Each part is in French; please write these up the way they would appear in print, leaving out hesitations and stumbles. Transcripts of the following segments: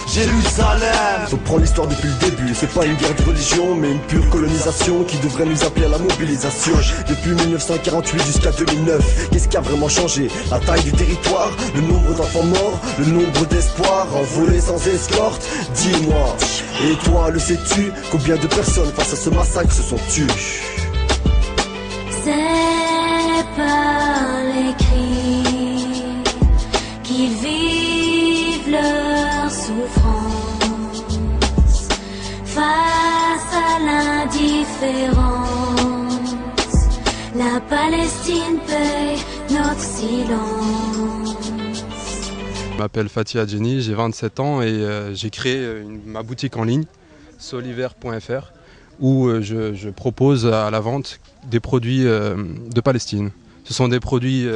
Jérusalem. On prend l'histoire depuis le début, c'est pas une guerre de religion, mais une pure colonisation qui devrait nous appeler à la mobilisation. Depuis 1948 jusqu'à 2009, qu'est-ce qui a vraiment changé? La taille du territoire, le nombre d'enfants morts, le nombre d'espoirs envolés sans escorte. Dis-moi, et toi le sais-tu? Combien de personnes face à ce massacre se sont tuées? C'est par les cris qu'ils vivent leur souffrance face à l'indifférence. La Palestine paye notre silence. Je m'appelle Fatih Adjeni, j'ai 27 ans et j'ai créé ma boutique en ligne, soliver.fr, où je propose à la vente des produits de Palestine. Ce sont des produits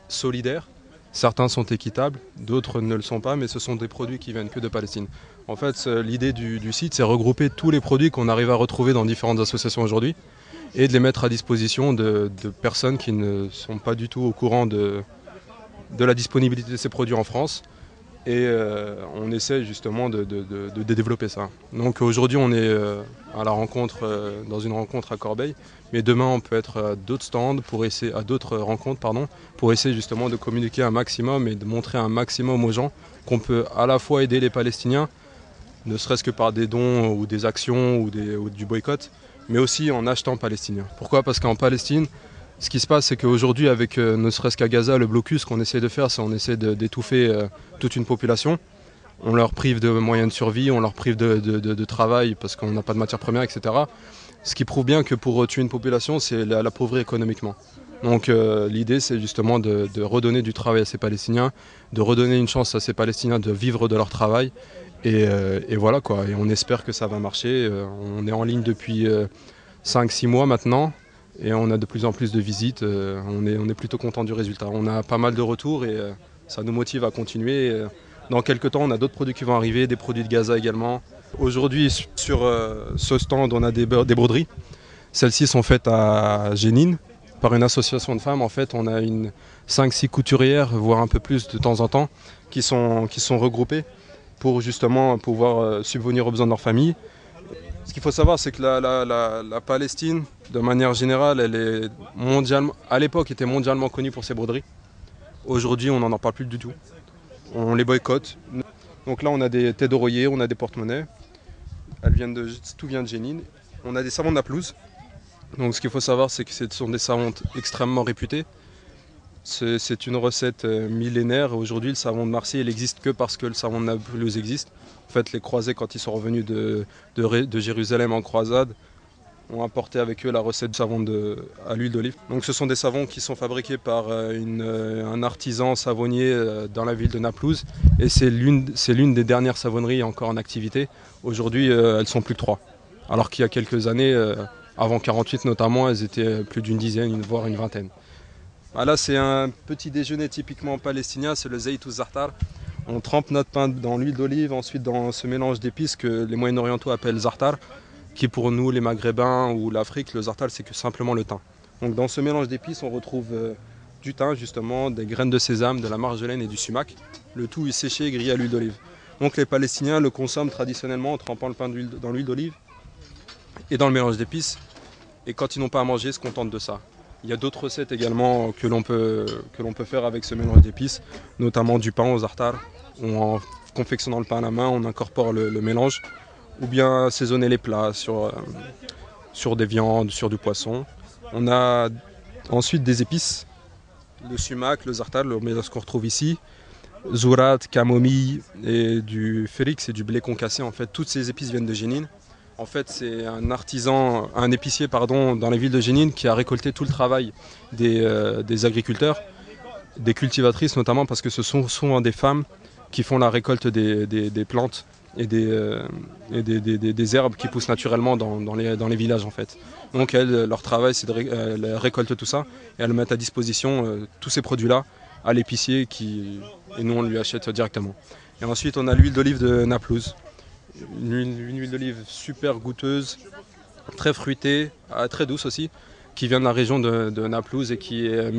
solidaires, certains sont équitables, d'autres ne le sont pas, mais ce sont des produits qui viennent que de Palestine. En fait, l'idée du site, c'est regrouper tous les produits qu'on arrive à retrouver dans différentes associations aujourd'hui et de les mettre à disposition de personnes qui ne sont pas du tout au courant de la disponibilité de ces produits en France. Et on essaie justement de développer ça. Donc aujourd'hui on est à la rencontre, dans une rencontre à Corbeil, mais demain on peut être à d'autres stands, à d'autres rencontres pour essayer justement de communiquer un maximum et de montrer un maximum aux gens qu'on peut à la fois aider les Palestiniens, ne serait-ce que par des dons ou des actions ou du boycott, mais aussi en achetant palestinien. Pourquoi? Parce qu'en Palestine, ce qui se passe, c'est qu'aujourd'hui, avec ne serait-ce qu'à Gaza, le blocus, ce qu'on essaie de faire, c'est qu'on essaie d'étouffer toute une population. On leur prive de moyens de survie, on leur prive de travail parce qu'on n'a pas de matières premières, etc. Ce qui prouve bien que pour tuer une population, c'est l'appauvrir économiquement. Donc l'idée, c'est justement de redonner du travail à ces Palestiniens, de redonner une chance à ces Palestiniens de vivre de leur travail. Et voilà quoi, et on espère que ça va marcher. On est en ligne depuis 5-6 mois maintenant. Et on a de plus en plus de visites, on est plutôt content du résultat. On a pas mal de retours et ça nous motive à continuer. Dans quelques temps, on a d'autres produits qui vont arriver, des produits de Gaza également. Aujourd'hui, sur ce stand, on a des broderies. Celles-ci sont faites à Jenin par une association de femmes. En fait, on a 5-6 couturières, voire un peu plus de temps en temps, qui sont regroupées pour justement pouvoir subvenir aux besoins de leur famille. Ce qu'il faut savoir, c'est que la Palestine, de manière générale, elle est à l'époque était mondialement connue pour ses broderies. Aujourd'hui, on n'en parle plus du tout. On les boycotte. Donc là, on a des têtes d'oreiller, on a des porte-monnaies. Tout vient de Jenin. On a des savons de Naplouse. Donc ce qu'il faut savoir, c'est que ce sont des savons extrêmement réputés. C'est une recette millénaire. Aujourd'hui, le savon de Marseille, il n'existe que parce que le savon de Naplouse existe. En fait, les croisés, quand ils sont revenus de Jérusalem en croisade, ont apporté avec eux la recette de savon à l'huile d'olive. Donc ce sont des savons qui sont fabriqués par un artisan savonnier dans la ville de Naplouse. Et c'est l'une des dernières savonneries encore en activité. Aujourd'hui, elles sont plus que 3. Alors qu'il y a quelques années, avant 48 notamment, elles étaient plus d'une dizaine, voire une vingtaine. Là, c'est un petit déjeuner typiquement palestinien, c'est le zeyt ou zartar. On trempe notre pain dans l'huile d'olive, ensuite dans ce mélange d'épices que les Moyen-Orientaux appellent zartar, qui pour nous, les Maghrébins ou l'Afrique, le zartar, c'est que simplement le thym. Donc dans ce mélange d'épices, on retrouve du thym justement, des graines de sésame, de la marjolaine et du sumac. Le tout est séché et grillé à l'huile d'olive. Donc les Palestiniens le consomment traditionnellement en trempant le pain dans l'huile d'olive et dans le mélange d'épices. Et quand ils n'ont pas à manger, ils se contentent de ça. Il y a d'autres recettes également que l'on peut faire avec ce mélange d'épices, notamment du pain au zartar, où en confectionnant le pain à la main, on incorpore le mélange, ou bien assaisonner les plats sur des viandes, sur du poisson. On a ensuite des épices, le sumac, le zartar, le mélange qu'on retrouve ici, zourat, camomille et du férik, c'est du blé concassé. En fait, toutes ces épices viennent de Jenin. En fait, c'est un épicier dans la ville de Jenin qui a récolté tout le travail des agriculteurs, des cultivatrices notamment, parce que ce sont souvent des femmes qui font la récolte des plantes et des herbes qui poussent naturellement dans les villages en fait. Donc leur travail, c'est elles récoltent tout ça et elles mettent à disposition tous ces produits-là à l'épicier et nous on lui achète directement. Et ensuite on a l'huile d'olive de Naplouse. Une huile d'olive super goûteuse, très fruitée, très douce aussi, qui vient de la région de Naplouse et qui est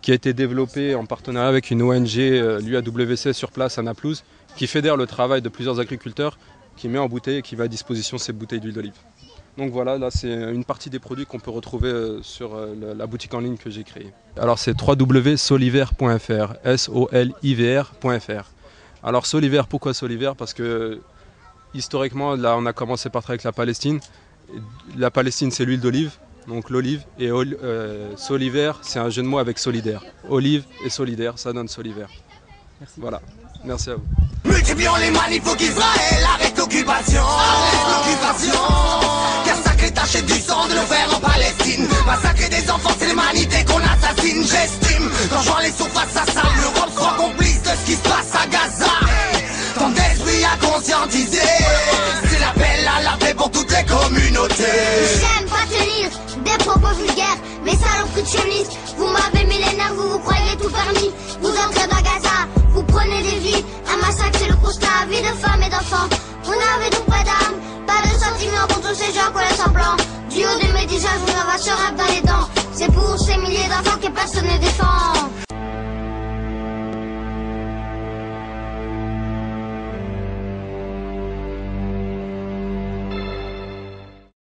qui a été développé en partenariat avec une ONG, l'UAWC sur place à Naplouse, qui fédère le travail de plusieurs agriculteurs, qui met en bouteille et qui met à disposition ces bouteilles d'huile d'olive. Donc voilà, là c'est une partie des produits qu'on peut retrouver sur la boutique en ligne que j'ai créée. Alors c'est www.soliver.fr, SOLIVR.fr. Alors Soliver, pourquoi Soliver? Parce que historiquement, là on a commencé par travailler avec la Palestine. La Palestine c'est l'huile d'olive, donc l'olive, et Soliver c'est un jeu de mots avec solidaire. Olive et solidaire, ça donne Soliver. Merci. Voilà, merci à vous. Multiplions les manifs qu'Israël arrête l'occupation. Arrête l'occupation. Car sacré taché du sang de nos frères en Palestine. Massacrer des enfants, c'est l'humanité qu'on assassine. J'estime, quand je vois les surfaces à ça, l'Europe soit complice de ce qui se passe à Gaza. Tant d'esprit à conscientiser. C'est l'appel à la paix pour toutes les communautés. J'aime pas tenir des propos vulgaires, mais saloperies de chemise. Vous m'avez mis les nerfs, vous croyez tout permis. Vous entrez dans Gaza, vous prenez des vies. Un massacre c'est le constat, vie de femmes et d'enfants. On n'avait donc pas d'âme, pas de sentiments pour tous ces gens qu'on laisse en blanc. Du haut de mes 10 ans, je vous envoie ce rap dans les dents. C'est pour ces milliers d'enfants que personne ne défend.